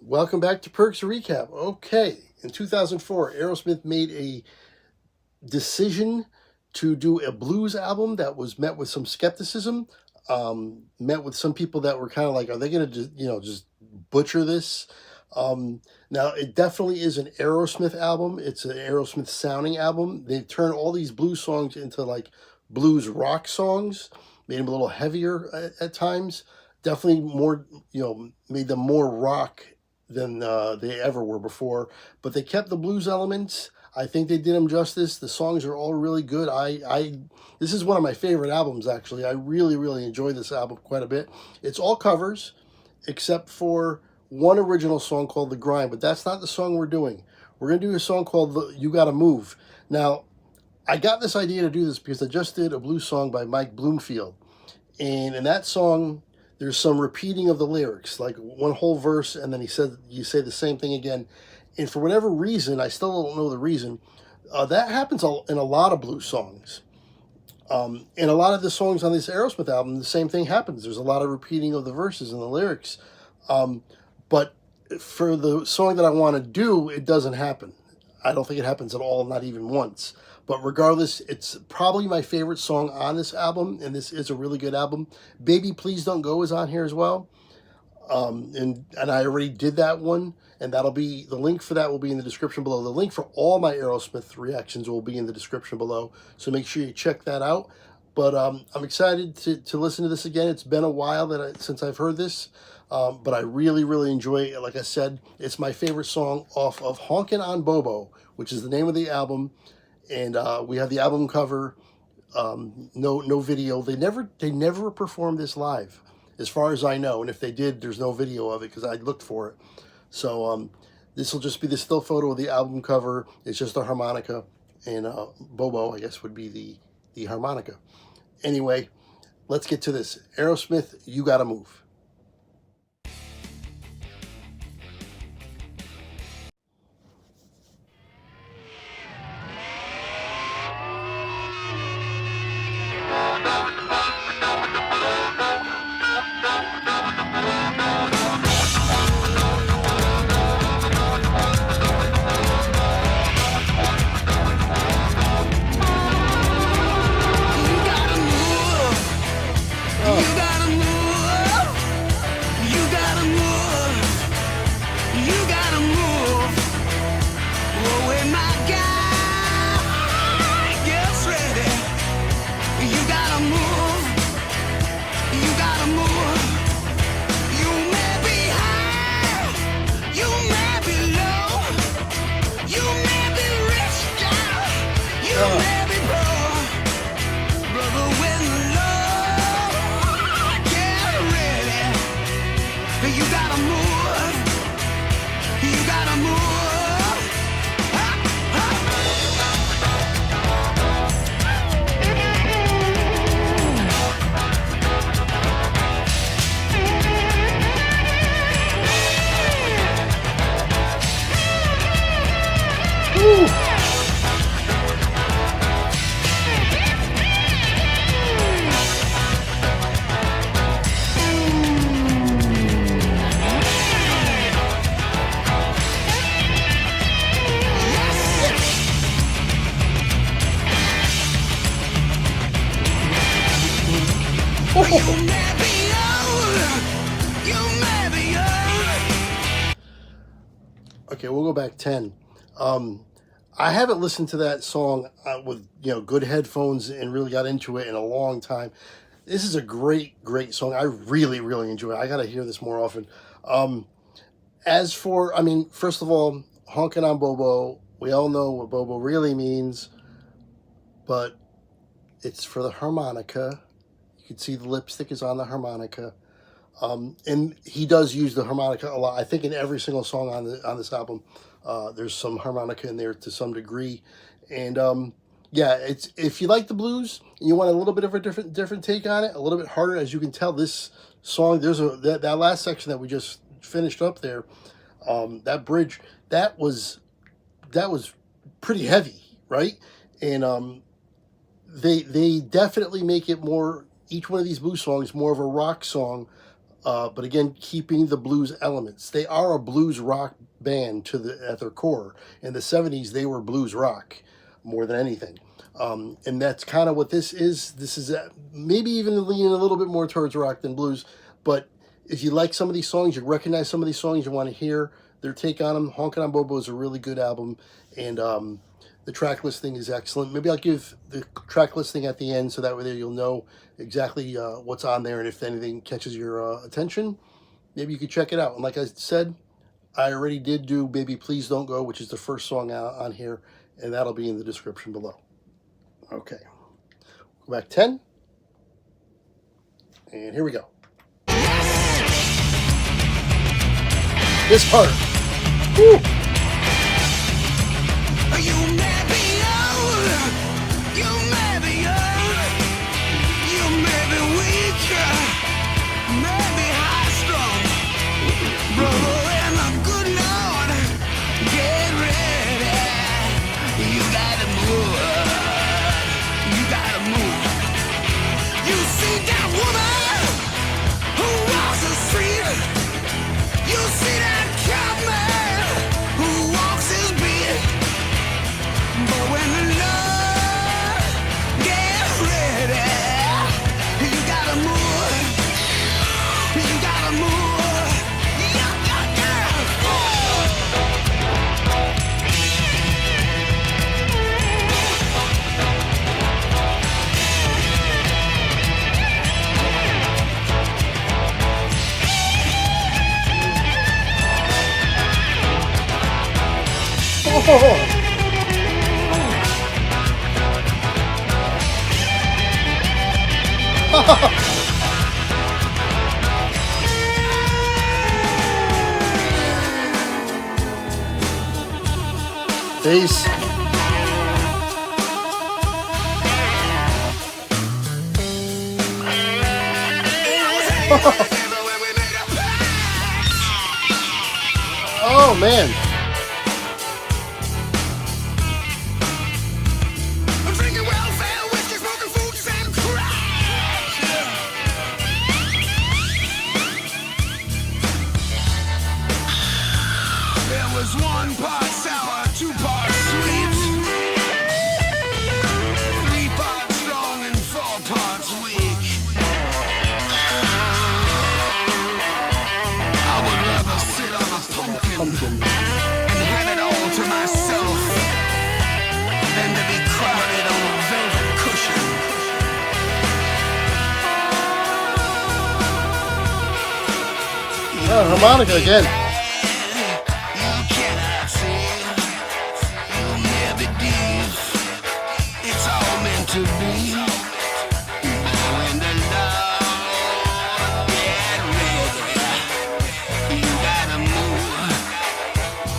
Welcome back to Perks Recap. Okay, in 2004, Aerosmith made a decision to do a blues album that was met with some skepticism. Met with some people that were kind of like, "Are they going to just butcher this?" Now, it definitely is an Aerosmith album. It's an Aerosmith sounding album. They've turned all these blues songs into like blues rock songs, made them a little heavier at times. Definitely more, made them more rock than they ever were before. But they kept the blues elements. I think they did them justice. The songs are all really good. This is one of my favorite albums, actually. I really, really enjoy this album quite a bit. It's all covers, except for one original song called The Grind, but that's not the song we're doing. We're going to do a song called You Gotta Move. Now, I got this idea to do this because I just did a blues song by Mike Bloomfield. And in that song, there's some repeating of the lyrics, like one whole verse, and then you say the same thing again. And for whatever reason, I still don't know the reason, that happens in a lot of blues songs. In a lot of the songs on this Aerosmith album, the same thing happens. There's a lot of repeating of the verses and the lyrics. But for the song that I want to do, it doesn't happen. I don't think it happens at all, not even once. But regardless, it's probably my favorite song on this album, and this is a really good album. Baby Please Don't Go is on here as well. And I already did that one, and that'll be, the link for that will be in the description below. The link for all my Aerosmith reactions will be in the description below, so make sure you check that out. But I'm excited to listen to this again. It's been a while since I've heard this, but I really, really enjoy it. Like I said, it's my favorite song off of Honkin' on Bobo, which is the name of the album, and we have the album cover. No video. They never performed this live, as far as I know. And if they did, there's no video of it because I looked for it. So this will just be the still photo of the album cover. It's just a harmonica, and Bobo, I guess, would be the harmonica. Anyway, let's get to this. Aerosmith, You Gotta Move. Okay, we'll go back 10. I haven't listened to that song with good headphones and really got into it in a long time. This is a great, great song. I really, really enjoy it. I gotta hear this more often. As for, first of all, Honkin' on Bobo. We all know what Bobo really means, but it's for the harmonica. You can see the lipstick is on the harmonica. And he does use the harmonica a lot. I think in every single song on this album, there's some harmonica in there to some degree. And yeah, it's, if you like the blues and you want a little bit of a different take on it, a little bit harder, as you can tell, this song, there's that last section that we just finished up there, that bridge, that was pretty heavy, right? And they definitely make it more, each one of these blues songs, more of a rock song, but again, keeping the blues elements. They are a blues rock band at their core. In the 70s, they were blues rock more than anything. And that's kind of what this is. This is maybe even leaning a little bit more towards rock than blues. But if you like some of these songs, you recognize some of these songs, you want to hear their take on them. Honkin' on Bobo is a really good album. And the track listing is excellent. Maybe I'll give the track listing at the end so that way you'll know exactly what's on there, and if anything catches your attention, maybe you could check it out. And like I said, I already did do Baby Please Don't Go, which is the first song out on here, and that'll be in the description below. Okay, go back 10, and here we go. This part. Woo! Bass. Oh man. One part sour, 2 parts sweet, 3 parts strong and 4 parts weak. I would rather sit on a pumpkin and have it all to myself than to be crowded on a velvet cushion. Oh, harmonica again. To be when the love get ready, you gotta move,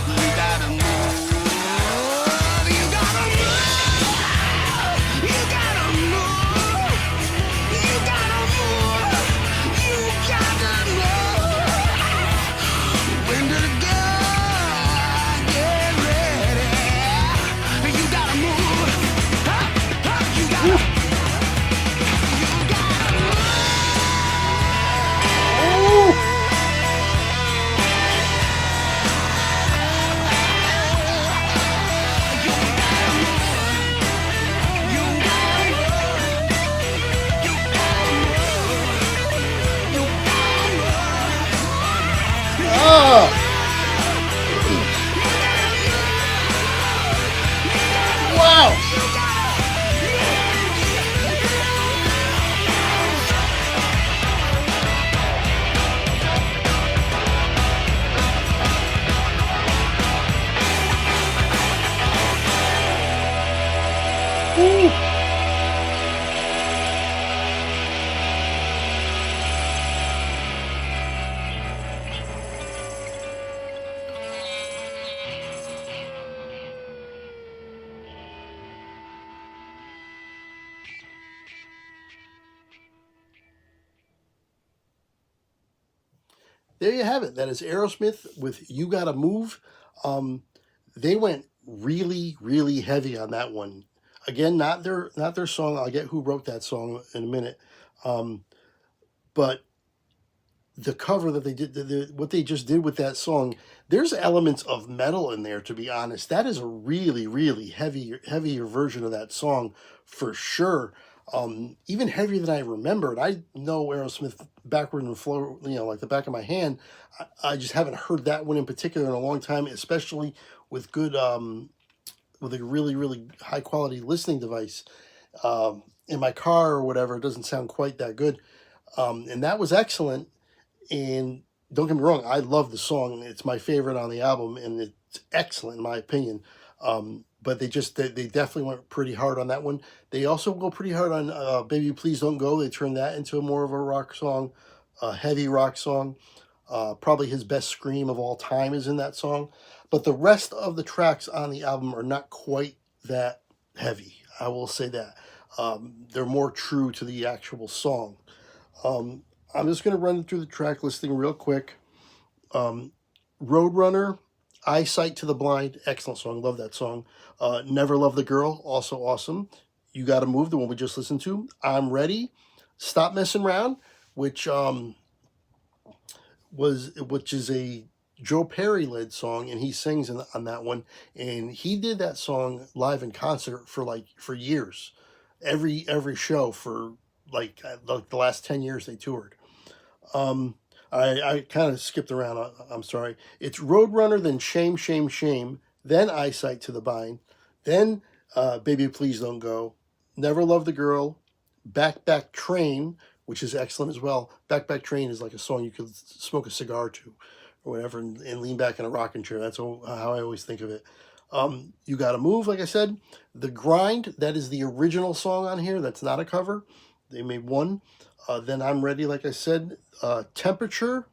you gotta move, you gotta move, you gotta move, you gotta move, you gotta move. When the love get ready, you gotta move. Wow! Woo! There you have it. That is Aerosmith with "You Gotta Move." They went really, really heavy on that one. Again, not their song. I'll get who wrote that song in a minute. But the cover that they did, what they just did with that song, there's elements of metal in there, to be honest. That is a really, really heavier version of that song for sure. Even heavier than I remember. And I know Aerosmith backward and forward, like the back of my hand. I just haven't heard that one in particular in a long time, especially with good, with a really, really high quality listening device. In my car or whatever, it doesn't sound quite that good. And that was excellent. And don't get me wrong, I love the song. It's my favorite on the album, and it's excellent in my opinion. But they definitely went pretty hard on that one. They also go pretty hard on "Baby Please Don't Go." They turned that into more of a rock song, a heavy rock song. Probably his best scream of all time is in that song. But the rest of the tracks on the album are not quite that heavy. I will say that. They're more true to the actual song. I'm just going to run through the track listing real quick. Roadrunner, Eyesight to the Blind, excellent song, love that song. Never Love the Girl, also awesome. You Gotta Move, the one we just listened to. I'm Ready, Stop Messing Around, which is a Joe Perry led song, and he sings on that one. And he did that song live in concert for years, every show for like the last 10 years they toured. I kind of skipped around. I'm sorry. It's Roadrunner, then Shame, Shame, Shame, then Eyesight to the Blind, then Baby Please Don't Go, Never Love the Girl, Back Train, which is excellent as well. Back Train is like a song you could smoke a cigar to or whatever and lean back in a rocking chair. That's how I always think of it. You Gotta Move, like I said. The Grind, that is the original song on here. That's not a cover. They made one. Then I'm Ready, like I said. Temperature,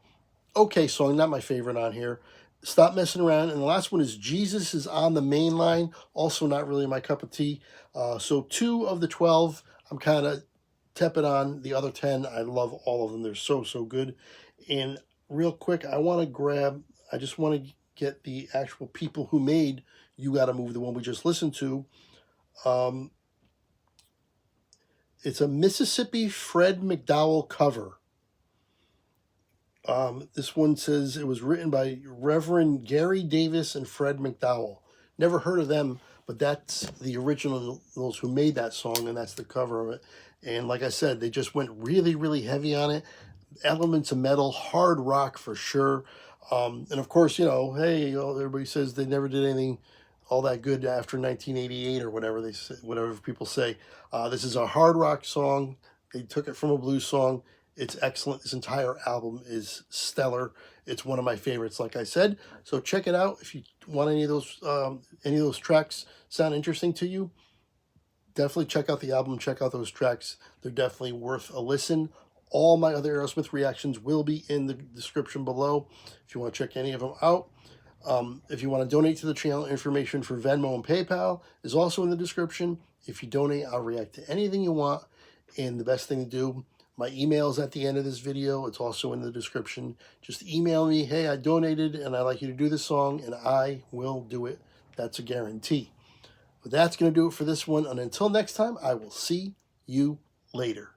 okay song, not my favorite on here. Stop Messing Around. And the last one is Jesus Is on the Main Line, also not really my cup of tea. So 2 of the 12, I'm kind of tepid on. The other 10, I love all of them. They're so good. And real quick, I just want to get the actual people who made You Gotta Move, the one we just listened to. It's a Mississippi Fred McDowell cover. This one says it was written by Reverend Gary Davis and Fred McDowell. Never heard of them, but that's the originals who made that song, and that's the cover of it. And like I said, they just went really, really heavy on it. Elements of metal, hard rock for sure. And of course, hey, everybody says they never did anything all that good after 1988 or whatever people say. This is a hard rock song. They took it from a blues song. It's excellent. This entire album is stellar. It's one of my favorites, like I said. So check it out if you want any of those tracks sound interesting to you. Definitely check out the album. Check out those tracks. They're definitely worth a listen. All my other Aerosmith reactions will be in the description below if you want to check any of them out. If you want to donate to the channel, information for Venmo and PayPal is also in the description. If you donate, I'll react to anything you want. And the best thing to do, my email is at the end of this video. It's also in the description. Just email me, hey, I donated and I'd like you to do this song, and I will do it. That's a guarantee. But that's going to do it for this one. And until next time, I will see you later.